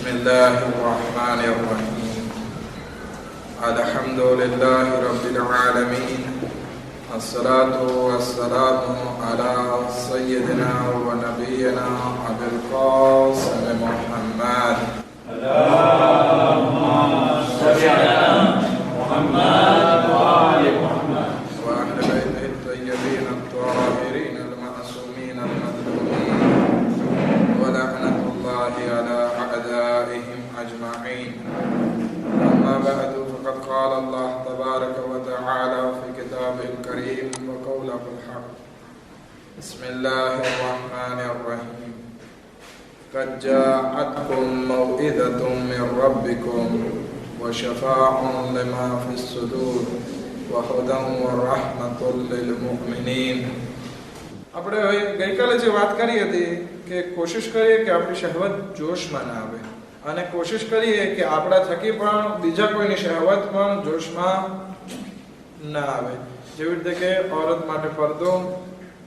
بسم الله الرحمن الرحيم الحمد لله رب العالمين الصلاة والسلام على سيدنا ونبينا أبي القاسم محمد اللهم صل على محمد وآل محمد وأهل بيته الطيبين الطاهرين المعصومين المظلومين ولعنة الله على أعدائهم أجمعين. أما بعد فقد قال الله تبارك وتعالى في كتابه الكريم وقوله الحق. بسم الله الرحمن الرحيم. قد جاءتكم موعظة من ربكم وشفاء لما في الصدور وهدى ورحمة للمؤمنين. આપણે ગઈકાલે જે વાત કરી હતી કે કોશિશ કરીએ કે આપણી શહેવત જોશમાં ના આવે અને કોશિશ કરીએ કે આપણા થકી પણ બીજા કોઈની શહેવત પણ જોશમાં ના આવે. જેવી રીતે કે औरत માટે પડદો,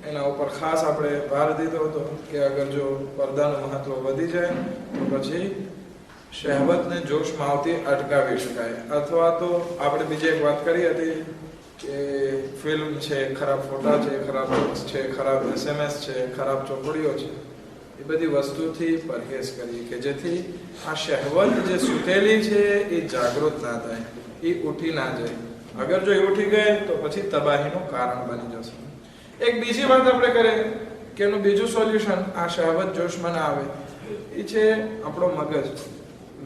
એના ઉપર ખાસ આપણે ભાર દીધો હતો કે અગર જો પડદાનું મહત્વ વધી જાય તો પછી શહેવતને જોશમાં આવતી અટકાવી શકાય. અથવા તો આપણે બીજી એક વાત કરી હતી કે ફિલ્મ છે, ખરાબ ફોટા છે, ખરાબ જોક્સ છે, ખરાબ SMS છે, ખરાબ ચોપડીઓ છે, એ બધી વસ્તુથી પરહેઝ કરીએ કે જેથી આ શહેવત જે સૂતેલી છે એ જાગૃત ના થાય, એ ઉઠી ના જાય. અગર જો એ ઉઠી ગઈ તો પછી તબાહીનું કારણ બની જશે. એક બીજી વાત આપણે કરીએ કે એનું બીજું સોલ્યુશન આ શહેવત જોશમાં ના આવે એ છે આપણો મગજ,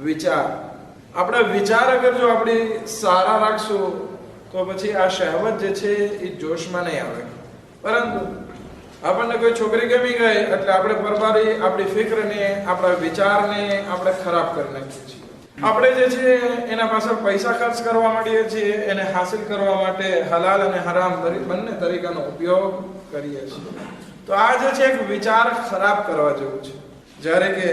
વિચાર. આપણા વિચાર અગર જો આપણે સારા રાખશું તો પછી આ શહેવત જે છે એ જોશમાં નહીં આવે. પરંતુ આપણને કોઈ છોકરી ગમી ગઈ એટલે આપણે પરબારી આપણી ફિક્રને, આપણા વિચારને આપણે ખરાબ કરી નાખીએ છીએ. આપણે જે છે એના પાછળ પૈસા ખર્ચ કરવા માંડીએ છીએ, એને હાસિલ કરવા માટે હલાલ અને હરામ બંને તરીકાનો ઉપયોગ કરીએ છીએ. તો આ જે છે એક વિચાર ખરાબ કરવા જેવું છે. જ્યારે કે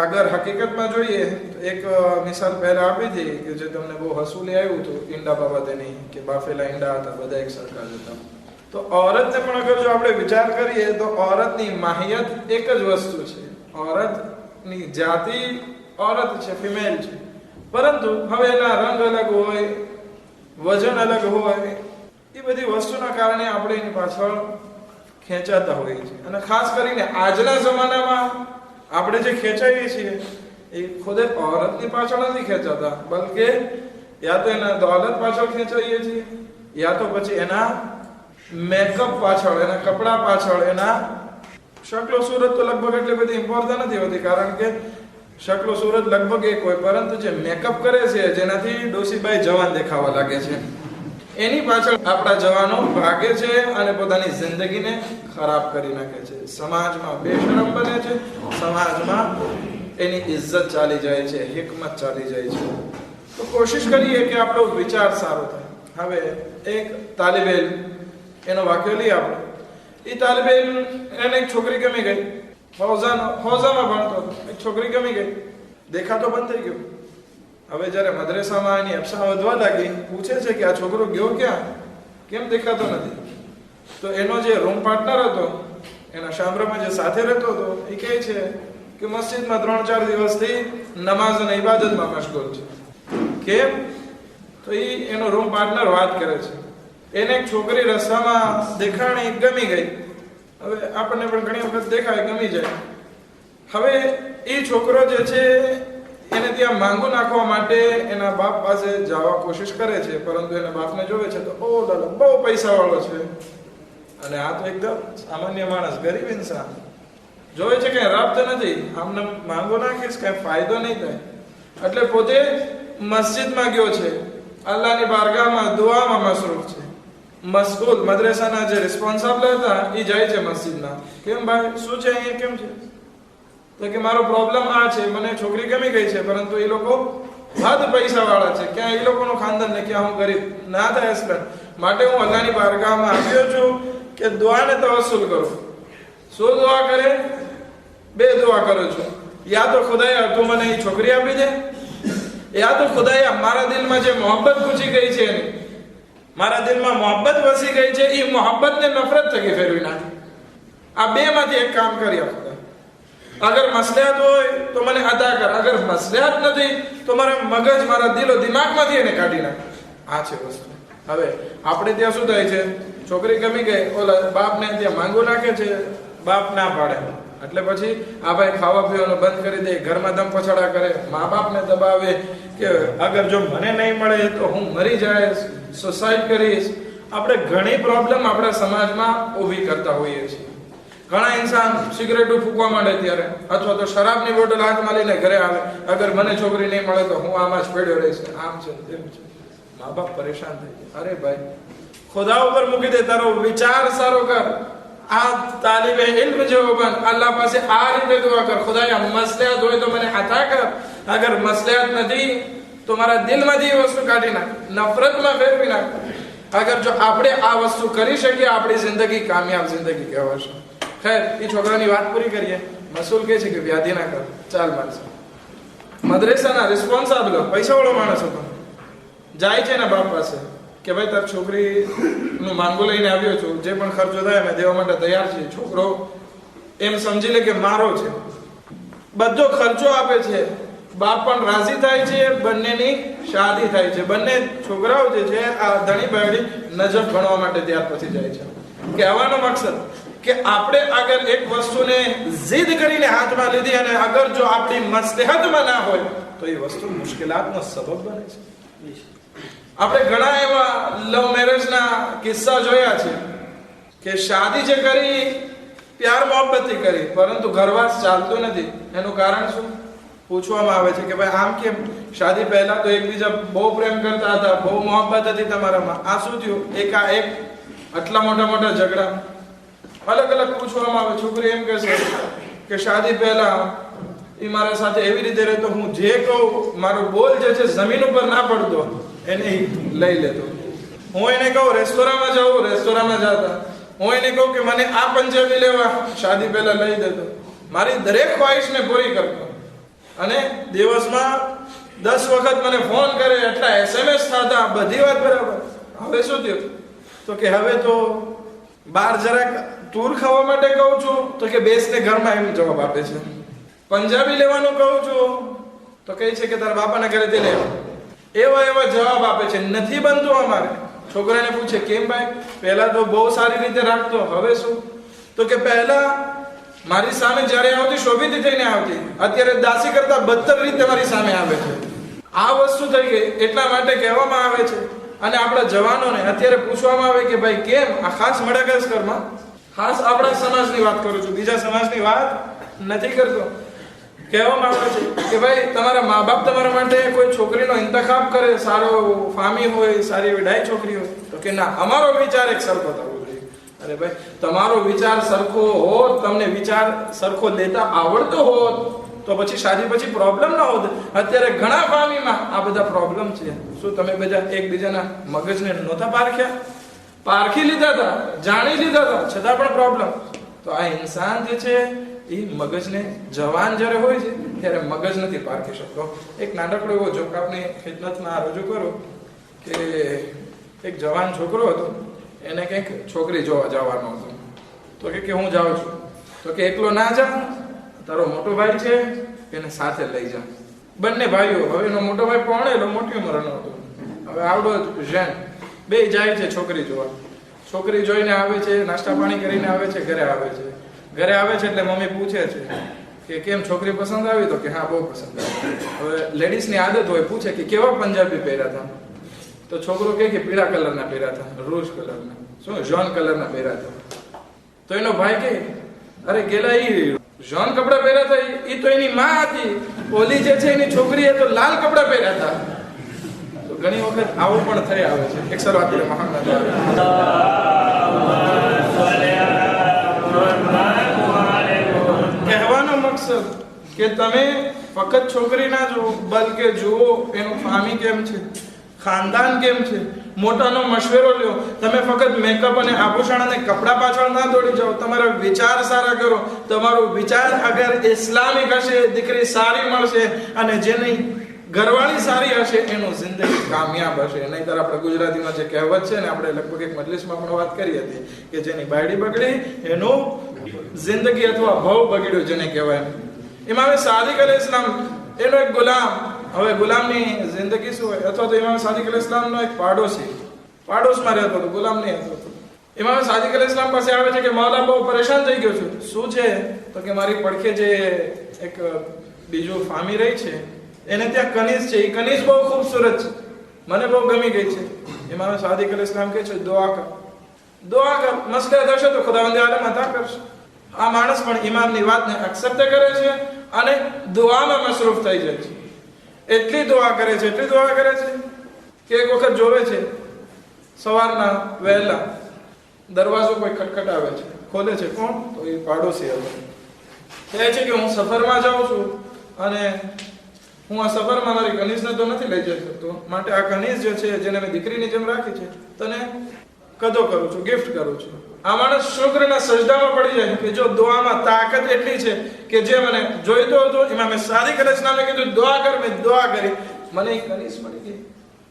અગર હકીકતમાં જોઈએ તો એક મિસાલ પહેલા આપી હતી કે જે તમને બહુ હસુલી આવ્યું હતું ઈંડા બાબતેની કે બાફેલા ઈંડા હતા, બધા એક સરખા જ હતા. તો औरतને પણ અગર જો આપણે વિચાર કરીએ તો औरतની માહિયત એક જ વસ્તુ છે. औरतની જાતિ औरत છે, ફિમેલ છે. પરંતુ હવે એના રંગ અલગ હોય, વજન અલગ હોય, એ બધી વસ્તુના કારણે આપણે એની પાછળ ખેંચાતા હોઈએ છીએ. અને ખાસ કરીને આજના જમાનામાં આપણે જે ખેંચાઈએ છીએ એ ખુદે औरतની પાછળ નથી ખેંચાતા, બલકે યા તો એના દોલત પાછળ ખેંચાઈએ છીએ, યા તો પછી એના મેકઅપ પાછળ, એના કપડા પાછળ, એના શક્લો સુરત તો લગભગ એટલી બધી ઇમ્પોર્ટન્ટ નથી હોતી, કારણ કે શક્લો સુરત લગભગ એક હોય, પરંતુ જે મેકઅપ કરે છે જેનાથી ડોસીબાઈ જવાન દેખાવા લાગે છે, એની પાછળ આપણા જવાનો ભાગે છે અને પોતાની જિંદગીને ખરાબ કરી નાખે છે. સમાજમાં બેશરમ બને છે, સમાજમાં એની ઇજ્જત ચાલી જાય છે, હિકમત ચાલી જાય છે. તો કોશિશ કરીએ કે આપણો વિચાર સારો થાય. હવે એક તાલિબ ઇલ્મ, એનો વાક્ય લઈએ આપણે. એ તાલિબ ઇલ્મ, એને એક છોકરી ગમી ગઈ, હૌઝામાં ભણતો હતો, એક છોકરી ગમી ગઈ, દેખાતો બંધ થઈ ગયો. હવે જ્યારે મદ્રેસામાં એની અપસા વધવા લાગી, પૂછે છે કે આ છોકરો ગયો ક્યાં, કેમ દેખાતો નથી? તો એનો જે રૂમ પાર્ટનર હતો, એના શામરામાં જે સાથે રહેતો હતો, એ કહે છે કે મસ્જિદમાં 3-4 દિવસથી નમાઝ અને ઇબાદતમાં મશગુલ છે. કેમ? તો એનો રૂમ પાર્ટનર વાત કરે છે, એને એક છોકરી રસ્તામાં દેખાણી, ગમી ગઈ. હવે આપણને પણ ઘણી વખત દેખાય, ગમી જાય. હવે એ છોકરો જે છે એને ત્યાં માંગુ નાખવા માટે એના બાપ પાસે જવા કોશિશ કરે છે, પરંતુ એના બાપને જોવે છે તો બહુ પૈસા વાળો છે અને આ તો એકદમ સામાન્ય માણસ, ગરીબ ઇન્સાન. જોવે છે કે રાબત નથી, આમને માંગો નાખીશ કઈ ફાયદો નહીં થાય. એટલે પોતે મસ્જિદમાં ગયો છે, અલ્લાહની બારગાહમાં દુઆમાં મસરૂફ છે. મસ્કૂલ મદ્રેસાના જે રિસ્પોન્સિબલ હતા એ જાય છે મસ્જિદમાં. કેમ ભાઈ, શું છે અહીંયા, કેમ છે? તો કે મારો પ્રોબ્લેમ આ છે, મને છોકરી ગમી ગઈ છે, પરંતુ એ લોકો હદ પૈસા વાળા છે, ક્યાં એ લોકોનું ખાનદાન ને ક્યાં હું ગરીબ, ના થાય અસલન. માટે હું અલ્લાહની બારગાહમાં આવ્યો છું કે દુઆને તવસ્સુલ કરું. શું દુઆ કરે? 2 દુઆ કરું છું. યા તો ખુદાયા તું મને એ છોકરી આપી દે, યા તો ખુદાયા મારા દિલમાં જે મોહબ્બત ઘૂસી ગઈ છે, એની મારા દિલમાં મોહબ્બત વસી ગઈ છે, એ મોહબ્બતને નફરત થકી ફેરવી નાખી. આ 2 માંથી એક કામ કરી આપો. અગર મસલિહત હોય તો મને અદા કર, અગર મસલિહત નથી તો મારા મગજ, મારા દિલો દિમાગમાંથી એને કાઢી નાખ. આ છે વસ્તુ. હવે આપણે ત્યાં શું થાય છે, છોકરી ગમી ગઈ, ઓલા બાપને ત્યાં માંગો નાખે છે, બાપ ના પાડે, એટલે પછી આ ભાઈ ખાવા પીવાનું બંધ કરી દે, ઘરમાં દમ પછાડા કરે, મા બાપને દબાવે કે અગર જો મને નહીં મળે તો હું મરી જઈશ, સુસાઇડ કરીશ. આપણે ઘણી પ્રોબ્લેમ આપણા સમાજમાં ઊભી કરતા હોઈએ છીએ. ઘણા ઇન્સાન સિગરેટો ફૂંકવા માંડે ત્યારે, અથવા તો શરાબની બોટલ હાથમાં લઈને ઘરે આવે, અગર મને છોકરી નહીં મળે તો હું આમાં જ પડ્યો રહીશ, આમ છે તેમ છે. મા બાપ પરેશાન થઈ જાય. અરે ભાઈ, ખુદા ઉપર મૂકી દે, તારો વિચાર સારો કર, આ તાલીબે ઇલ્મ જેવો બન, અલ્લાહ પાસે આ રીતે દુઆ કર, ખુદાયા મસલિહત હોય તો મને અતા કર, અગર મસલિહત નથી તો મારા દિલમાંથી એ વસ્તુ કાઢી નાખ, નફરતમાં ફેરવી નાખ. અગર જો આપણે આ વસ્તુ કરી શકીએ, આપણી જિંદગી કામયાબ જિંદગી કહેવાશે. ખેર, એ છોકરાની વાત પૂરી કરીએ. મસૂલ કહે છે કે વ્યાધિ ના કર, ચાલ માણસ. મદ્રેસાના રિસ્પોન્સિબલ પૈસાવાળો માણસ હતો, જાય છે ને બાપ પાસે કે ભાઈ તાર છોકરીનું માંગો લઈને આવ્યો છું, જે પણ ખર્ચો થાય મેં દેવા માટે તૈયાર છે. છોકરો એમ સમજી લે કે મારો છે, બધો ખર્ચો આપે છે, બાપ પણ રાજી થાય છે, બંનેની શાદી થાય છે. બંને છોકરાઓ જે છે આ ધણી બહેડી નજફ ભણવા માટે ત્યાર પછી જાય છે. કહેવાનો મકસદ કે આપણે અગર એક વસ્તુને જીદ કરીને હાથમાં લીધી અને અગર જો આપણી મસ્લહતમાં ના હોય તો એ વસ્તુ મુશ્કેલાતનો સબબ બને છે. આપણે ઘણા એવા લવ મેરેજના કિસ્સા જોયા છે કે શાદી જે કરી પ્યાર મોહબ્બતથી કરી, પરંતુ ઘરવાસ ચાલતું નથી. એનું કારણ શું? પૂછવામાં આવે છે કે ભાઈ આમ કેમ? શાદી પહેલા તો એકબીજા બહુ પ્રેમ કરતા હતા, બહુ મોહબ્બત હતી તમારામાં, આ શું થયું? એકાએક આટલા મોટા મોટા ઝઘડા. અલગ અલગ પૂછવામાં આવે. છોકરી એમ કહે છે કે શાદી પહેલા એ મારા સાથે એવી રીતે રહેતો, હું જે કહું મારો બોલ જે છે જમીન ઉપર ના પડતો, એને લઈ લેતો. હું એને કહું રેસ્ટોરાંમાં જાઉં, રેસ્ટોરાંમાં જતા. હું એને કહું કે મને આ પંજાબી લેવા, શાદી પહેલા લઈ દેતો. મારી દરેક ખ્વાહિશને પૂરી કરતો. અને દિવસમાં 10 વખત મને ફોન કરે, એટલા SMS થતા, બધી વાત બરાબર. હવે શું થયું? તો કે હવે તો બહાર જરાક ટૂર ખાવા માટે કહું છું તો કે બેસને ઘરમાં, એમ જવાબ આપે છે. પંજાબી લેવાનું કહું છું તો કહે છે કે તારા બાપાના ઘરેથી લે. એવા જવાબ આપે છે. નથી બનતું અમારે. છોકરાને પૂછે કેમ ભાઈ? પહેલા તો બહુ સારી રીતે રાખતો, હવે શું? તો કે પહેલા મારી સામે જ્યારે આવતી શોભિત થઈને આવતી, અત્યારે દાસી કરતા બદતર રીતે મારી સામે આવે છે. આ વસ્તુ થઈ ગઈ. એટલા માટે કહેવામાં આવે છે, અને આપણા જવાનોને અત્યારે પૂછવામાં આવે કે ભાઈ કેમ? આ ખાસ મડાગાસ્કરમાં, ખાસ આપણા સમાજની વાત કરું છું, બીજા સમાજની વાત નથી કરતો. કહેવામાં આવે છે કે ભાઈ તમારા મા બાપ તમારા માટે કોઈ છોકરીનો ઇંતખાબ કરે, સારો ફામી હોય, સારી વિડાઈ છોકરી હોય, તો કે ના, અમારો વિચાર એક સરખો થવો જોઈએ. અરે ભાઈ, તમારો વિચાર સરખો હોત, તમને વિચાર સરખો લેતા આવડતો હોત તો પછી શાદી પછી પ્રોબ્લેમ ના હોત. અત્યારે ઘણા ફામીમાં આ બધા પ્રોબ્લેમ છે. શું તમે બધા એકબીજાના મગજને નહોતા પારખ્યા? પારખી લીધા હતા, જાણી લીધા હતા, છતાં પણ પ્રોબ્લેમ. તો આ ઇન્સાન જે છે એ મગજને, જવાન જ્યારે હોય છે ત્યારે મગજ નથી પારખી શકતો. એક નાનકડો એવો જોક આપને ખિદમતમાં રજૂ કરો કે એક જવાન છોકરો હતો, એને કંઈક છોકરી જોવા જવાનો હતો. તો કે હું જાઉં છું. તો કે એકલો ના જા, તારો મોટો ભાઈ છે એને સાથે લઈ જા. બંને ભાઈઓ, હવે એનો મોટો ભાઈ ભણેલો, મોટી ઉંમરનો હતો, હવે આવડો જેન, બે જાય છે છોકરી જોવા. છોકરી જોઈને આવે છે, નાસ્તા પાણી કરીને આવે છે, ઘરે આવે છે. ઘરે આવે છે એટલે મમ્મી પૂછે છે કે કેમ, છોકરી પસંદ આવી? તો કે હા, બહુ પસંદ આવી. હવે લેડીઝની આદત હોય, પૂછે કે કેવા પંજાબી પહેર્યા હતા? તો છોકરો કહે કે પીળા કલરના પહેર્યા હતા, રોઝ કલરના, શું જોન કલરના પહેર્યા હતા. તો એનો ભાઈ કહે અરે ગેલા, ઈ જોન કપડા પહેર્યા હતા એ તો એની માં હતી, ઓલી જે છે એની છોકરી એ તો લાલ કપડા પહેર્યા હતા. તો ઘણી વખત આવું પણ થઈ આવે છે. એક સર આપણે મહાન કહેવાનો મકસદ કે તમે ફક્ત છોકરી ના જુઓ, બલકે જુઓ એનું ફામી કેમ છે, ખાનદાન કેમ છે, મોટાનો મશવરો લ્યો. તમે ફક્ત મેકઅપ અને આભૂષણ અને કપડા પાછળ ના દોડી જાઓ. તમારા વિચાર સારા કરો. તમારો વિચાર અગર ઇસ્લામિક હશે, દીકરી સારી મળશે, અને જેની ઘરવાળી સારી હશે એનું જિંદગી કામયાબ હશે. નહીંતર આપણે ગુજરાતીમાં જે કહેવત છે ને, આપણે લગભગ એક મજલિસમાં પણ વાત કરી હતી કે જેની બાયડી બગડી એનું જિંદગી અથવા ભવ બગડ્યો જેને કહેવાય. ઇમામે સાદિક અલૈહિસ્સલામ એનો એક ગુલામ, હવે ગુલામની જિંદગી શું હોય, અથવા તો ઇમામ સાદિક અલૈહિસ્સલામનો એક પાડોશમાં રહેતો હતો, ગુલામ નહીં હતો. ઇમામ સાદિક અલૈહિસ્સલામ પાસે આવે છે કે મૌલા બહુ પરેશાન થઈ ગયો છું. શું છે? તો કે મારી પડખે જે એક બીજું ફામી રહી છે એને ત્યાં કનીઝ છે, એ કનીઝ બહુ ખૂબસૂરત છે, મને બહુ ગમી ગઈ છે. ઇમામ સાદિક અલૈહિસ્સલામ કહે છે દુઆ કર, મસલહત હશે તો ખુદાવંદ આલમ અતા કરશે. આ માણસ પણ ઇમામની વાતને એક્સેપ્ટ કરે છે અને દુઆમાં મસરૂફ થઈ જાય છે. એટલી દુઆ કરે છે કે એક વખત જોવે છે સવારના વહેલા દરવાજો કોઈ ખટખટાવે છે, ખોલે છે. કોણ? તો એ પાડોશી હતો. કહે છે કે હું સફરમાં જાઉં છું અને હું આ સફરમાં મારી કનીઝને તો નથી લઈ જઈ શકતો, માટે આ કનીઝ જે છે જેને મેં દીકરીની જેમ રાખી છે તને કદો કરું છું, ગિફ્ટ કરું છું. આ માણસ શુક્રના સજદામાં પડી જાય કે જો દુઆમાં તાકાત એટલી છે કે જે મને જોઈતો હતો. ઇમામે સાદિક અલૈહિસ્સલામે કીધું દુઆ કર, મેં દુઆ કરી, મને એક કનીઝ મળી ગઈ.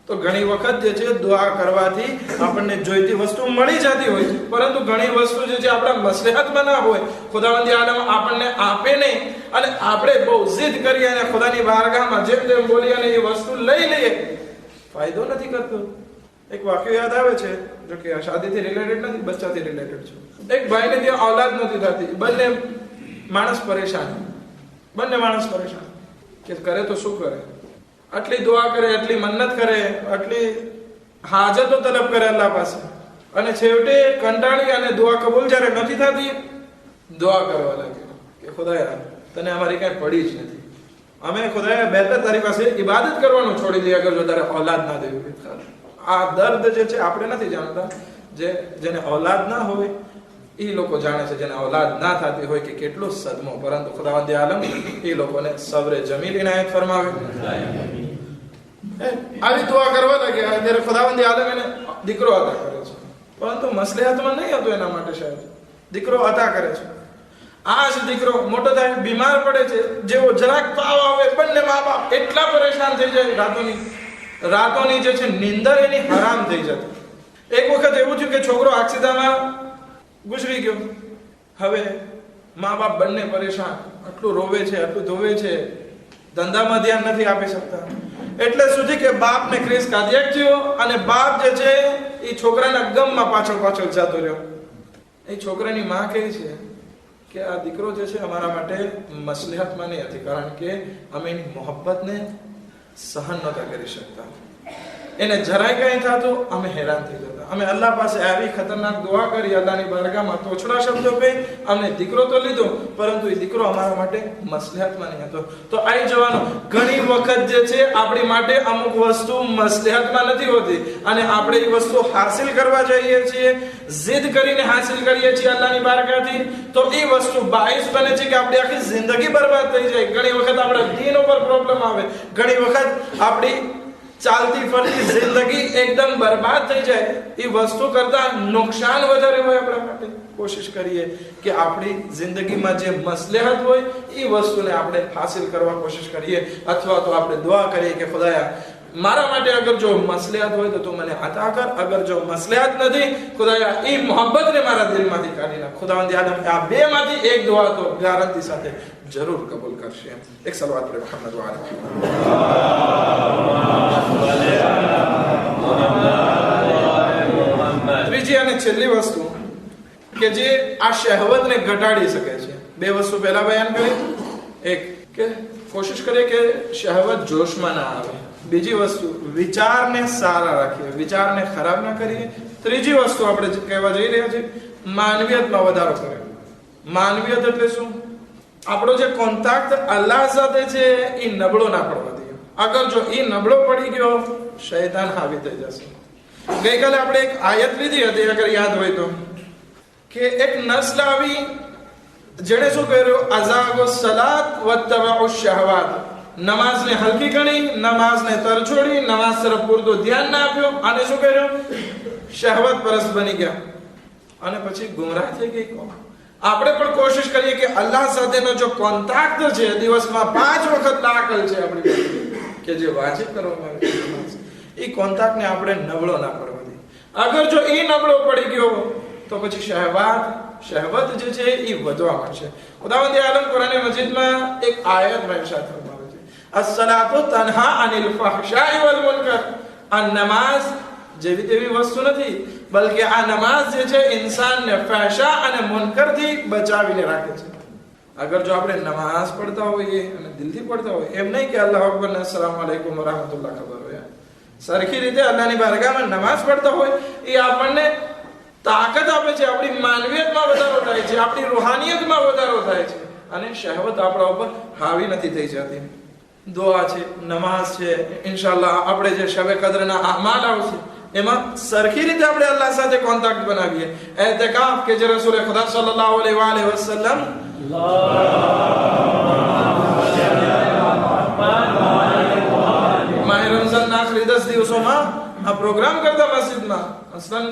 તો ઘણી વખત જે છે દુઆ કરવાથી આપણને જોઈતી વસ્તુ મળી જતી હોય છે, પરંતુ ઘણી વસ્તુ જે છે આપણા મસલહતમાં ના હોય, ખુદાવંદી આલમ આપણને આપે નહીં અને આપણે બહુ જીદ કરીએ અને ખુદાની બારગાહમાં જેમ તેમ બોલી અને એ વસ્તુ લઈ લઈએ, ફાયદો નથી કરતો. એક વાક્ય યાદ આવે છે, જો કે શાદીથી રિલેટેડ નથી, બચ્ચાથી રિલેટેડ છે. એક ભાઈને ત્યાં ઔલાદ નહોતી થતી, બંને માણસ પરેશાન કે કરે તો શું કરે. આટલી દુઆ કરે, આટલી મન્નત કરે, આટલી હાજતો તલબ કરે અલ્લાહ પાસે, અને છેવટે કંટાળી અને દુઆ કબૂલ જ્યારે નથી થતી, દુઆ કરવા લાગે કે ખુદાયા તને અમારી કાંઈ પડી જ નથી, અમે ખુદાયા બહેતર તારી પાસે ઇબાદત કરવાનું છોડી દઈએ અગર જો તારે ઔલાદ ના દેવી. આ દર્દ જે છે આપણે નથી જાણતા, જેને ઔલાદ ના હોય એ લોકો જાણે છે, જેને ઔલાદ ના થતી હોય કે કેટલો સદમો. પરંતુ ખુદાવંદ આલમ એ લોકોને સબ્ર જમીલ ઇનાયત ફરમાવે. આવી દુઆ કરવા લાગ્યા ત્યારે ખુદાવંદ આલમ એને દીકરો અતા કરે છે, પરંતુ મસલહતમાં નહીં હતું એના માટે, શાયદ દીકરો અતા કરે છે. આ જ દીકરો મોટો થાય, બીમાર પડે છે, જેવો જરાક તાવ આવે બંને મા બાપ એટલા પરેશાન થઈ જાય, રાતોની જે છે નીંદર એની હરામ થઈ જતી. એક વખત એવું થયું કે છોકરો આક્સિદામાં ગુજરી ગયો. હવે મા બાપ બંને પરેશાન, આટલું રોવે છે, આટલું ધોવે છે, ધંધામાં ધ્યાન નથી આપી શકતા. એટલે સુધી કે બાપને ક્રિસ કાર્ડિયક થયો અને બાપ જે છે એ છોકરાના ગમમાં પાછળ જતો રહ્યો. એ છોકરાની માં કહે છે કે આ દીકરો જે છે અમારા માટે મસલહતમાં નહીં હતી, કારણ કે અમે એની મોહબ્બતને સહન નહોતા કરી શકતા. એને જરાય કઈ થતું અમે હેરાન થઈ જતા. અમે અલ્લાહ પાસે આવી ખતરનાક દુઆ કરી, અલ્લાહની બારગાહમાં તોછડા શબ્દો કહી, અમને દીકરો તો લીધો, પરંતુ એ દીકરો અમારા માટે મસલહતમાં નહીં હતો. તો આવી જવાનું. ઘણી વખત જે છે આપણી માટે અમુક વસ્તુ મસલહતમાં નથી હોતી અને આપણે એ વસ્તુ હાસિલ કરવા જઈએ છીએ, જીદ કરીને હાસિલ કરીએ છીએ અલ્લાહની બારગાહથી, તો એ વસ્તુ બાઈસ બને છે કે આપણી આખી જિંદગી બરબાદ થઈ જાય. ઘણી વખત આપણા દીન ઉપર પ્રોબ્લેમ આવે, ઘણી વખત આપણી ચાલતી ફરતી જિંદગી એકદમ બરબાદ થઈ જાય. એ વસ્તુ કરતા નુકસાન વધારે હોય આપણા માટે. કોશિશ કરીએ કે આપણી જિંદગીમાં જે મસલહત હોય એ વસ્તુને આપણે હાસિલ કરવા કોશિશ કરીએ, અથવા તો આપણે દુઆ કરીએ કે ખુદાયા મારા માટે અગર જો મસલહત હોય તો તું મને અતા કર, અગર જો મસલહત નથી ખુદાયા એ મોહબ્બતને મારા દિલમાંથી કાઢી નાખ. ખુદાવંદ આલમ આ બેમાંથી એક દુઆ તો ગેરંટી સાથે જરૂર કબૂલ કરશે. એક સલવાત પર મુહમ્મદ વ આલિહી. ત્રીજી અને છેલ્લી વસ્તુ કે જે આ શહેવતને ઘટાડી શકે છે, બે વસ્તુ પહેલા બયાન કરી. એક કે કોશિશ કરીએ કે શહેવત જોશમાં ના આવે. બીજી વસ્તુ વિચારને સારા રાખીએ, વિચારને ખરાબ ના કરીએ. ત્રીજી વસ્તુ આપણે કહેવા જઈ રહ્યા છીએ માનવીયતમાં વધારો કરે. માનવીયત એટલે શું? આપણો જે કોન્ટેક્ટ અલ્લાહ સાથે છે એ નબળો ના પડવા દઈએ. અગર જો એ નબળો પડી ગયો શૈતાન હાવી થઈ જશે. ગઈકાલે આપણે એક આયત લીધી હતી, અગર યાદ હોય તો, કે એક નસ્લ આવી જેણે શું કર્યું? અઝાગુ સલાત વત્તબઉ શહવાત. નમાઝને હલકી ગણી, નમાઝને તરછોડી, નમાઝ તરફ પૂરતું ધ્યાન ના આપ્યું અને શું કર્યું? શહવત પરસ્ત બની ગયા અને પછી ગુમરાહ થઈ ગઈ. આપણે પણ કોશિશ કરીએ કે અલ્લાહ સાથેનો જો કોન્ટેક્ટ છે, દિવસમાં 5 વખત લાકલ છે આપણી પાસે કે જે વાજિબ કરવામાં આવે છે, એ કોન્ટેક્ટને આપણે નબળો ના પડવા દઈએ. અગર જો એ નબળો પડી ગયો તો પછી શહેવાત શહેવત જે છે એ વધવા માંડશે. ખુદાવંદ આલમ કુરાન મજીદમાં એક આયતમાં ઇરશાદ ફરમાવે છે, અસ-સલાતુ તન્હા અનિલ ફહશાઈ વલ મુનકર. આ નમાઝ જેવી તેવી વસ્તુ નથી, બલકે આ નમાઝ જે છે ઇન્સાનને ફહશા અને મુનકરથી બચાવીને રાખે છે. અગર જો આપણે નમાઝ પડતા હોઈએ અને દિલથી પડતા હોઈએ, એમ નહીં કે અલ્લાહુ અકબર ને અસ્સલામુ અલૈકુમ વ rahmatullah ખબર હોય, સરખી રીતે અલ્લાહની બારગાહમાં નમાઝ પડતા હોય, એ આપણને તાકાત આપે છે, આપણી માનવીયતમાં વધારો થાય છે, આપણી રૂહાનિયતમાં વધારો થાય છે, અને શહેવત આપણા ઉપર હાવી નથી થઈ જતી. દુઆ છે, નમાઝ છે, ઇન્શાઅલ્લાહ આપણે જે શબે કદરના આમાલ આવશે એમાં સરખી રીતે આપણે અલ્લાહ સાથે કોન્ટેક્ટ બનાવીએ. એતકાફ કે જે રસૂલ ખુદા સલ્લલ્લાહુ અલૈહિ વસલ્લમ માહ રમઝાનના આખરી 10 દિવસોમાં આ પ્રોગ્રામ કરતા મસ્જિદમાં અસલન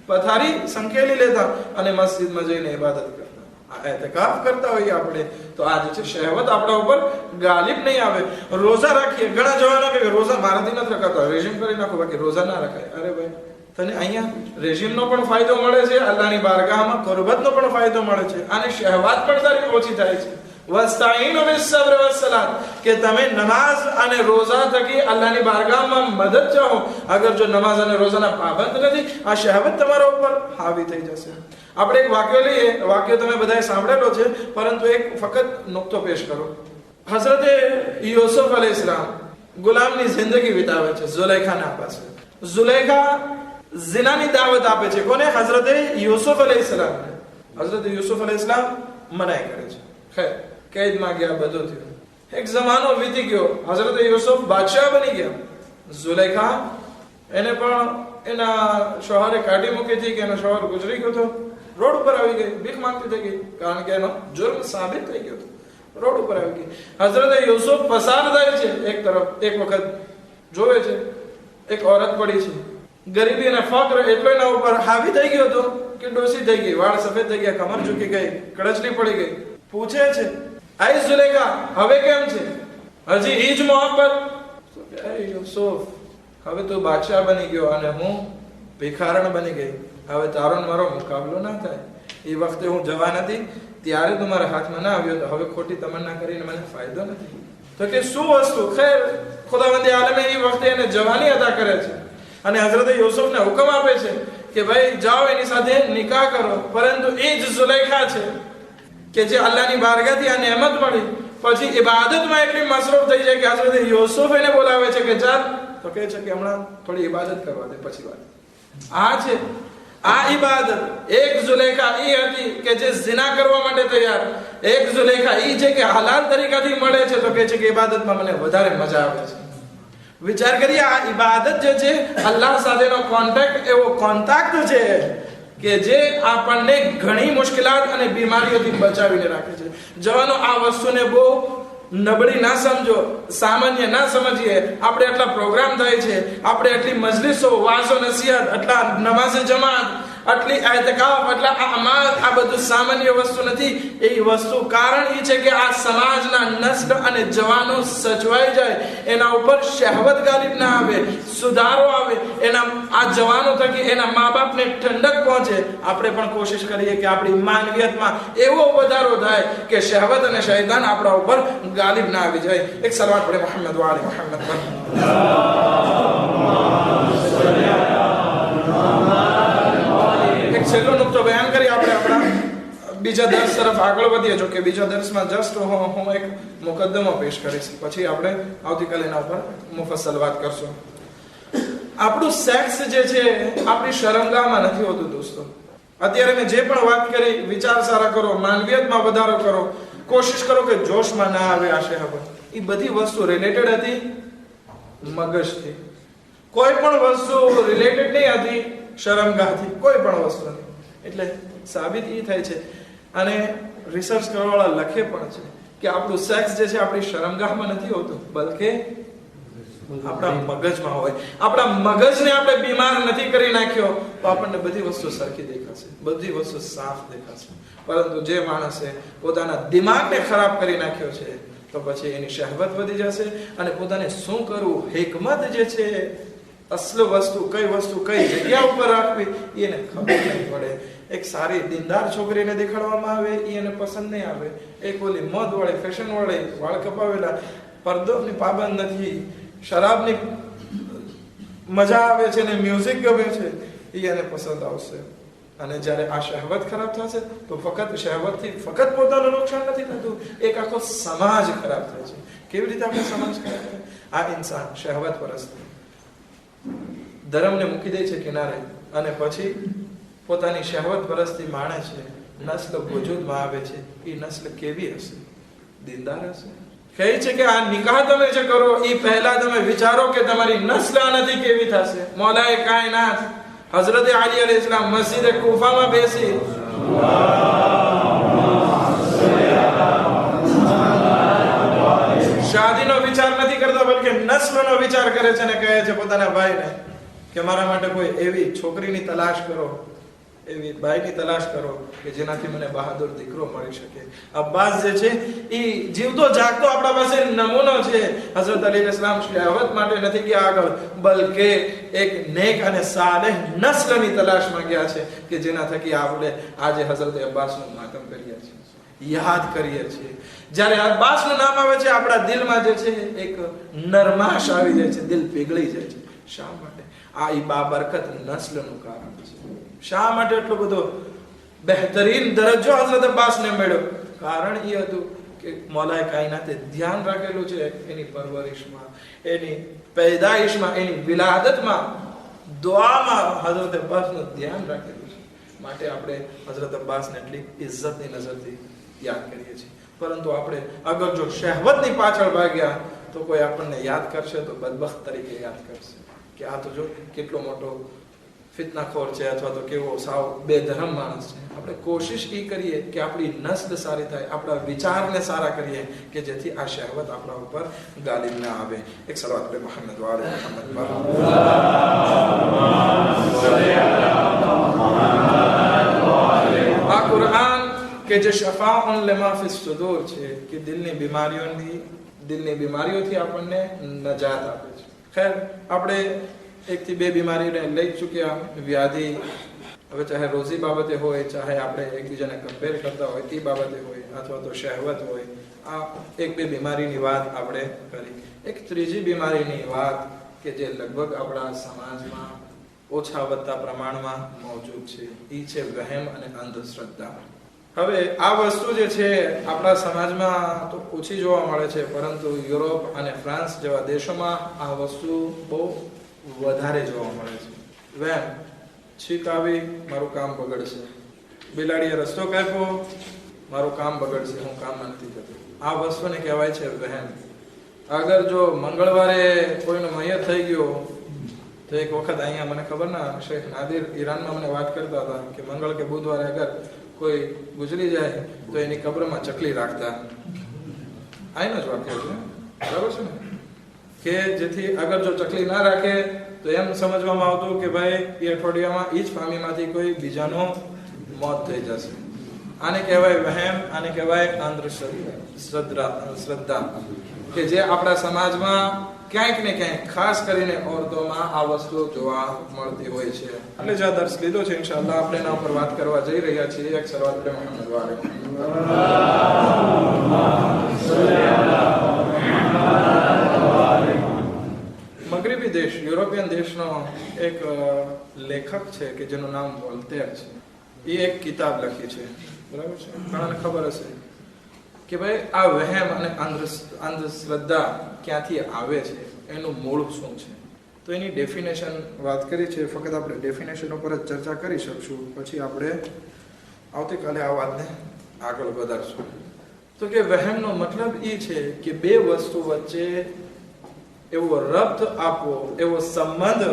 પથારી સંકેલી લેતા અને મસ્જિદમાં જઈને ઇબાદત કરતા. આ એતકાફ કરતા હોઈએ આપણે તો આ જે છે શહેવત આપણા ઉપર ગાલિબ નહીં આવે. રોઝા રાખીએ, ઘણા જવાનો કે રોઝા મારાથી નથી રખાતા, રેજીમ કરી નાખો, બાકી રોઝા ના રખાય. અરે ભાઈ, તને અહીંયા રેજીમનો પણ ફાયદો મળે છે, અલ્લાહની બારગાહમાં કુરબતનો પણ ફાયદો મળે છે, અને શહેવાત પણ તારી ઓછી થાય છે. વસ્તાઈનુ બિસ્સબ્ર વસ્સલાત, કે તમે નમાઝ અને રોઝા થકી અલ્લાહની બારગાહમાં મદદ ચાહો. અગર જો નમાઝ અને રોઝાના પાબંદ નથી, આ શહેવત તમારા ઉપર હાવી થઈ જશે. આપણે એક વાક્ય લઈએ, વાક્ય તમે બધાએ સાંભળેલો છે, પરંતુ એક ફક્ત નુક્તો પેશ કરો. હઝરત યુસુફ અલૈહિસ્સલામ ગુલામની જિંદગી વિતાવે છે ઝુલેખાના પાસે. ઝુલેખા ઝિનાની દાવત આપે છે. કોને? હઝરત યુસુફ અલૈહિસ્સલામ. હઝરત યુસુફ અલૈહિસ્સલામ મનાઈ કરે છે. ખેર, કેદમાં ગયા, બધું થયું. એક જમાનો વીતી ગયો, હઝરત યુસુફ બાદશાહ બની ગયા. ઝુલેખા એને પણ એના શોહરે કાઢી મૂકી હતી, કે એનો શોહર ગુજરી ગયો હતો, રોડ ઉપર આવી ગઈ, ભીખ માંગતી થઈ ગઈ, કારણ કે એનો જુર્મ સાબિત થઈ ગયો હતો, રોડ ઉપર આવી ગઈ. હઝરત યુસુફ પસાર થાય છે એક તરફ, એક વખત જોવે છે એક ઓરત પડી છે. ગરીબી અને ફક્ર એટલો એના ઉપર હાવી થઈ ગયો હતો કે ડોસી થઈ ગઈ, વાળ સફેદ થઈ ગયા, કમર ઝૂકી ગઈ, કડચલી પડી ગઈ. પૂછે છે, આઈ ઝુલેખા, હવે કેમ છે? હજી ઈ જ મોહબ્બત? યુસુફ, હવે તું બાદશાહ બની ગયો અને હું ભિખારણ બની ગઈ, હવે તારો ને મારો મુકાબલો ના થાય. એ વખતે હું જવાન હતી ત્યારે તું મારા હાથમાં ના આવ્યો, તો હવે ખોટી તમન્ના કરીને મને ફાયદો નથી. તો કે શું વસ્તુ? ખેર, ખુદાવંદ આલમે એ વખતે એને જવાની અદા કરે છે, અને હઝરત યુસુફને હુકમ આપે છે કે ભાઈ જાઓ એની સાથે નિકાહ કરો. પરંતુ એ જ ઝુલેખા છે કે જે અલ્લાહની બારગાહથી આ નેમત મળી, પછી ઇબાદતમાં એટલી મસરૂફ થઈ જાય કે હઝરત યુસુફ એને બોલાવે છે કે ચાલ, તો કહે છે કે હમણાં થોડી ઇબાદત કરવા દે, પછી વાત. આ છે આ ઇબાદત. એક ઝુલેખા ઈ હતી કે જે ઝિના કરવા માટે તૈયાર, એક ઝુલેખા ઈ છે કે હલાલ તરીકાથી મળે છે, તો કહે છે કે ઇબાદતમાં મને વધારે મજા આવે છે. વિચાર કરીએ, આ ઇબાદત જે છે અલ્લાહ સાથેનો કોન્ટેક્ટ, એવો કોન્ટેક્ટ છે કે જે આપણને ઘણી મુશ્કેલાત અને બીમારીઓથી બચાવીને રાખે છે. જવાનો, આ વસ્તુને બહુ નબળી ના સમજો, સામાન્ય ના સમજીએ. આપણે એટલા પ્રોગ્રામ થાય છે, આપણે એટલી મજલિસો, વાસો નસીહત, એટલા નમાઝ જમાત, આટલી એતકાફ, એટલા અમાલ, આ બધું સામાન્ય વસ્તુ નથી. એ વસ્તુ કારણ એ છે કે આ સમાજના નસ્લ અને જવાનો સચવાઈ જાય, એના ઉપર શહેવત ગાલિબ ના આવે, સુધારો આવે, એના આ જવાનો થકી એના મા બાપને ઠંડક પહોંચે. આપણે પણ કોશિશ કરીએ કે આપણી માનવીયતમાં એવો વધારો થાય કે શહેવત અને શૈતાન આપણા ઉપર ગાલિબ ના આવી જાય. એક સલાવત પડે મુહમ્મદ વાલે મુહમ્મદ પર. છેલ્લો નુકતો બયાન કરી આપણે આપણા બીજા દર્સ તરફ આગળ વધીએ. જો કે બીજા દર્સમાં જસ્ટ હું એક મુકદ્દમો પેશ કરીશ, પછી આપણે આવતીકાલે એના ઉપર મુફસ્સલ વાત કરશું. આપણું સેક્સ જે છે આપણી શરમગાહમાં નથી હોતું દોસ્તો. અત્યારે મેં જે પણ વાત કરી, વિચાર સારા કરો, માનવીયતમાં વધારો કરો, કોશિશ કરો કે જોશમાં ના આવે આ શહેવત. એ બધી વસ્તુ રિલેટેડ હતી મગજથી, કોઈ પણ વસ્તુ રિલેટેડ નહીં હતી શરમગાહથી, કોઈ પણ વસ્તુ નહીં. એટલે સાબિત એ થાય છે, અને રિસર્ચ કરવાવાળા લખે પણ છે કે આપણું સેક્સ જે છે આપણી શરમગાહમાં નથી હોતું, બલકે આપણા મગજમાં હોય. આપણા મગજને આપણે બીમાર નથી કરી નાખ્યો તો આપણને બધી વસ્તુ સરખી દેખાશે, બધી વસ્તુ સાફ દેખાશે. પરંતુ જે માણસે પોતાના દિમાગને ખરાબ કરી નાખ્યો છે, તો પછી એની શહેવત વધી જશે, અને પોતાને શું કરવું, હિકમત જે છે અસલ વસ્તુ કઈ જગ્યા ઉપર રાખવી એને ખબર નહીં પડે. એક સારી દીનદાર છોકરીને દેખાડવામાં આવે એને પસંદ નહીં આવે. એક ઓલી મોદ વાળી ફેશન વાળી વાળ કપાવેલા પડદોની પાબંદ નથી, શરાબની મજા આવે છે ને મ્યુઝિક ગમે છે એને પસંદ આવશે. અને જ્યારે આ શહેવત ખરાબ થશે તો ફક્ત શહેવતથી ફક્ત પોતાનું નુકસાન નથી થતું, એક આખો સમાજ ખરાબ થાય છે. કેવી રીતે આપણે સમાજ ખરાબ થાય? આ ઇન્સાન શહેવત પરસ્ત ધર્મને મૂકી દે છે કિનારે અને પછી પોતાની શહેવત પરસ્તી માણે છે. નસ્લ વજૂદમાં આવે છે. એ નસ્લ કેવી હશે? દીનદાર હશે? કહે છે કે આ નિકાહ તમે જે કરો એ પહેલા તમે વિચારો કે તમારી નસ્લ આનાથી કેવી થશે. મૌલાએ કાયનાત હઝરત અલી અલૈહિસ્સલામ મસ્જિદ કૂફામાં બેસી શાદીનો વિચાર નથી કરતા, બલકે નસ્લનો વિચાર કરે છે અને કહે છે પોતાના ભાઈને કે મારા માટે કોઈ એવી છોકરીની તલાશ કરો, એવી બાઈની તલાશ કરો કે જેનાથી મને બહાદુર દીકરો મળી શકે. અબ્બાસ જે છે એ જીવતો જાગતો આપણા પાસે નમૂનો છે. હઝરત અલી અલૈહિસ્સલામ શહેવત માટે નથી ગયા આગળ, બલકે એક નેક અને સાલેહ નસ્લની તલાશમાં ગયા છે કે જેના થકી આપણે આજે હઝરત અબ્બાસનું માતમ કરીએ છીએ, યાદ કરીએ છીએ. જ્યારે અબ્બાસનું નામ આવે છે આપણા દિલમાં જે છે એક નરમાશ આવી જાય છે, દિલ પીગળી જાય છે. શા માટે? આ ઈ બાબરકત નસ્લનું કારણ છે. શા માટે એટલો બધો બહેતરીન દરજ્જો હઝરત અબ્બાસને મળ્યો? કારણ એ હતું કે મૌલાએ કાયનાતે ધ્યાન રાખેલું છે એની પરવરિશમાં, એની પેદાઈશમાં, એની વિલાદતમાં, દુઆમાં હઝરત અબ્બાસનું ધ્યાન રાખેલું છે. માટે આપણે હઝરત અબ્બાસને એટલી ઇજ્જતની નજરથી યાદ કરીએ છીએ. પરંતુ આપણે અગર જો શહેવતની પાછળ ભાગ્યા તો કોઈ આપણને યાદ કરશે તો બદબખ્ત તરીકે યાદ કરશે કે આ તો જો કેટલો મોટો ફિતનાખોર છે અથવા તો કેવો સાવ બેધર્મ માણસ છે. આપણે કોશિશ એ કરીએ કે આપણી નસ્લ સારી થાય, આપણા વિચારને સારા કરીએ કે જેથી આ શહેવત આપણા ઉપર ગાલિબ ના આવે. એક સલાવત પે મુહમ્મદ વાલે મુહમ્મદ આ કુરાન કે જે શફાઉન લિમા ફિ સુદૂર છે કે દિલની બીમારીઓથી આપણને નજાત આપે છે. ખેર આપણે એકથી બે બીમારીને લઈ ચૂક્યા. વ્યાધિ, હવે ચાહે રોઝી બાબતે હોય, ચાહે આપણે એકબીજાને કમ્પેર કરતા હોય એ બાબતે હોય, અથવા તો શહેવત હોય, આ એક બે બીમારીની વાત આપણે કરી. એક ત્રીજી બીમારીની વાત કે જે લગભગ આપણા સમાજમાં ઓછા વધતા પ્રમાણમાં મોજૂદ છે એ છે વહેમ અને અંધશ્રદ્ધા. હવે આ વસ્તુ જે છે આપણા સમાજમાં તો ઓછી જોવા મળે છે, પરંતુ યુરોપ અને ફ્રાન્સ જેવા દેશોમાં આ વસ્તુ બહુ વધારે જોવા મળે છે. વહેમ, છીક આવી મારું કામ બગડશે, બિલાડીએ રસ્તો કાપ્યો મારું કામ બગડશે, હું કામમાં નથી જતો. આ વસ્તુને કહેવાય છે વહેમ. અગર જો મંગળવારે કોઈનો મૈયત થઈ ગયો તો એક વખત અહીંયા મને ખબર ના શેખ નાદિર ઈરાનમાં મને વાત કરતા હતા કે મંગળ કે બુધવારે અગર કોઈ ગુજરી જાય તો એની કબ્રમાં ચકલી રાખતા. આઈનો જ વાક્ય છે, બરાબર છે ને? કે જેથી અગર જો ચકલી ના રાખે તો એમ સમજવામાં આવતું કે ભાઈ એ અઠવાડિયામાં એ જ ફામીમાંથી કોઈ બીજાનો મોત થઈ જશે. આને કહેવાય વહેમ, આને કહેવાય અંધશ્રદ્ધા કે જે આપણા સમાજમાં ક્યાંક ને ક્યાંક ખાસ કરીને ઓરતોમાં આ વસ્તુ જોવા મળતી હોય છે. એટલે જે દર્શ લીધો છે ઇન્શાઅલ્લાહ આપણે એના ઉપર વાત કરવા જઈ રહ્યા છીએ. એક સલાવત પે મુહમ્મદ વાલે મગરીબી દેશ, યુરોપિયન દેશનો એક લેખક છે કે જેનું નામ વોલ્ટેર છે. એ એક કિતાબ લખી છે, બરાબર છે? ઘણાને ખબર હશે કે ભાઈ આ વહેમ અને અંધશ્રદ્ધા ક્યાંથી આવે છે, એનું મૂળ શું છે. તો એની ડેફિનેશન વાત કરી છે. ફક્ત આપણે ડેફિનેશન ઉપર જ ચર્ચા કરી શકશું, પછી આપણે આવતીકાલે આ વાતને આગળ વધારશું. તો કે વહેમનો મતલબ એ છે કે બે વસ્તુ વચ્ચે એવો રબ્ત આપવો, એવો સંબંધ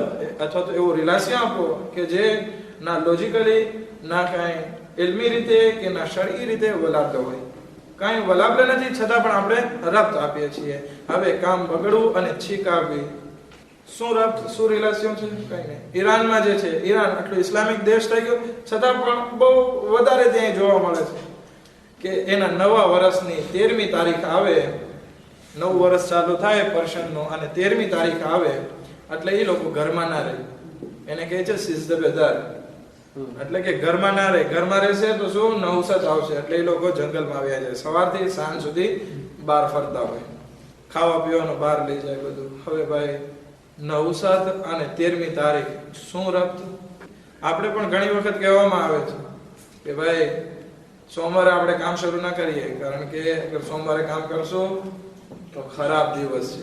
અથવા તો એવો રિલેશન આપવો કે જે ના લોજિકલી, ના કાંઈ ઇલ્મી રીતે કે ના શરઈ રીતે વલાબદો હોય. કાંઈ વલાબદો નથી છતાં પણ આપણે રબ્ત આપીએ છીએ. હવે કામ બગડવું અને છીક આવવી, શું રબ્ત, શું રિલેશન છે? કઈ નહીં. ઈરાનમાં જે છે, ઈરાન આટલો ઇસ્લામિક દેશ થઈ ગયો છતાં પણ બહુ વધારે ત્યાં જોવા મળે છે કે એના નવા વર્ષની 13મી તારીખ આવે, નવું વર્ષ ચાલુ થાય પર્શનનું, અને 13મી તારીખ આવે એટલે એ લોકો ઘરમાં ના રહે, એને કહે છે સિજદા બેદાર, એટલે કે ઘરમાં ના રહે. ઘરમાં રહેશે તો શું નહુસત આવશે, એટલે એ લોકો જંગલમાં આવ્યા જાય, સવારથી સાંજ સુધી બહાર ફરતા હોય, ખાવા પીવાનું બહાર લઈ જાય બધું. હવે ભાઈ નહુસત અને 13મી તારીખ શું રબ્ત? આપણે પણ ઘણી વખત કહેવામાં આવે છે કે ભાઈ સોમવારે આપણે કામ શરૂ ના કરીએ, કારણ કે અગર સોમવારે કામ કરશો તો ખરાબ દિવસ છે.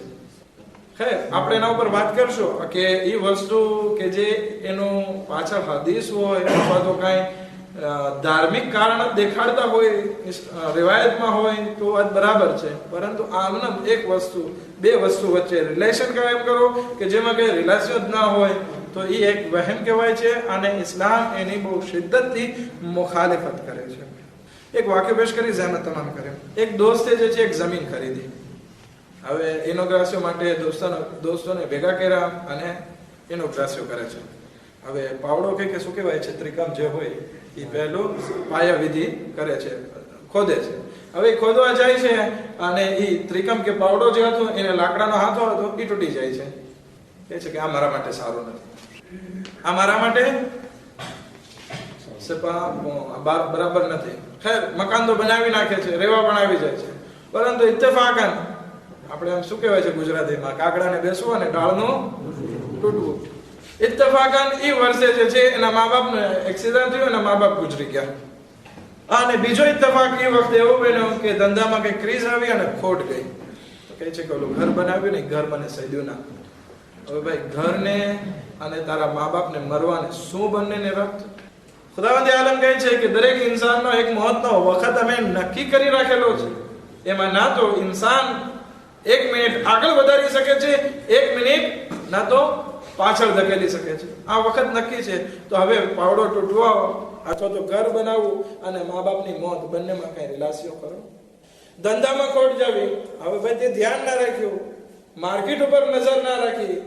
ખૈર, આપણે એના ઉપર વાત કરશું કે એ વસ્તુ કે જે એનું પાછળ હદીસ હોય અથવા તો કાંઈ ધાર્મિક કારણ દેખાડતા હોય રિવાયતમાં હોય તો વાત બરાબર છે, પરંતુ આમને એક વસ્તુ, બે વસ્તુ વચ્ચે રિલેશન કાયમ કરો કે જેમાં કંઈ રિલેશન જ ના હોય તો એ એક વહેમ કહેવાય છે, અને ઇસ્લામ એની બહુ શિદ્દતથી મુખાલિફત કરે છે. એક વાક્ય પેશ કરી જહેમત તમામ કરે. એક દોસ્તે જે છે એક જમીન ખરીદી. હવે ઇનોગ્રાસિયો માટે દોસ્તોને ભેગા કર્યા અને ઇનોગ્રાસિયો કરે છે. હવે પાવડો કે શું કહેવાય છે, ત્રિકમ જે હોય એ પહેલું પાયા વિધિ કરે છે, ખોદે છે. હવે ખોદવા જાય છે અને એ ત્રિકમ કે પાવડો જે હતો એને લાકડાનો હાથો હતો એ તૂટી જાય છે. કહે છે કે આ મારા માટે સારું નથી, આ મારા માટે બરાબર નથી. ખેર, મકાન તો બનાવી નાખે છે, રેવા પણ આવી જાય છે, પરંતુ ઇત્તેફાકન આપણે એમ શું કહેવાય છે ગુજરાતીમાં, કાકડાને બેસવું અને ડાળનું તૂટવું. ઇત્તેફાકન એ વર્ષે જે છે એના મા બાપને એક્સિડન્ટ થયું, એના મા બાપ ગુજરી ગયા. અને બીજો ઇત્તેફાક એ વખતે એવો બન્યો કે ધંધામાં કઈ ક્રીઝ આવી અને ખોટ ગઈ. તો કહે છે કે ઓલું ઘર બનાવ્યું ને, ઘર મને સહ્યું ના. હવે ભાઈ ઘરને અને તારા મા બાપને મરવાને શું બંનેને રબ્ત? ખુદાવંદ આલમ કહે છે કે દરેક ઇન્સાનનો એક મોતનો વખત અમે નક્કી કરી રાખેલો છે, એમાં ના તો ઇન્સાન 1 મિનિટ આગળ વધારી શકે છે, 1 મિનિટ ના તો પાછળ ધકેલી શકે છે. આ વખત નક્કી છે. તો હવે પાવડો તૂટવો અથવા તો ઘર બનાવવું અને મા બાપની મોત, બંનેમાં કઈ રિલાસીઓ કરો. ધંધામાં ખોટ જાવી, હવે ભાઈ તે ધ્યાન ના રાખ્યું, માર્કેટ ઉપર નજર ના રાખી,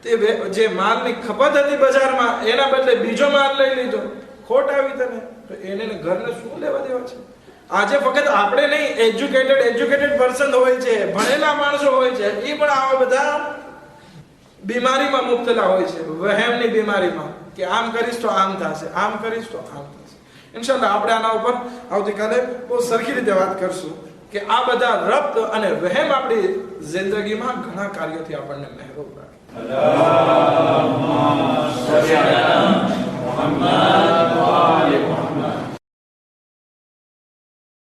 તે જે માલની ખપત હતી બજારમાં એના બદલે બીજો માલ લઈ લીધો, ખોટ આવી તને, તો એને ઘરને શું લેવા દેવા છે? આજે ફક્ત આપણે નહીં, એજ્યુકેટેડ પર્સન હોય છે, ભણેલા માણસો હોય છે, એ પણ આવા બધા બીમારીમાં મુબતલા હોય છે, વહેમની બીમારીમાં, કે આમ કરીશ તો આમ થશે, આમ કરીશ તો આમ થશે. ઇન્શાલ્લાહ આપણે આના ઉપર આવતીકાલે બહુ સરખી રીતે વાત કરશું કે આ બધા રબ્ત અને વહેમ આપણી જિંદગીમાં ઘણા કાર્યોથી આપણને મહેરૂમ રાખે.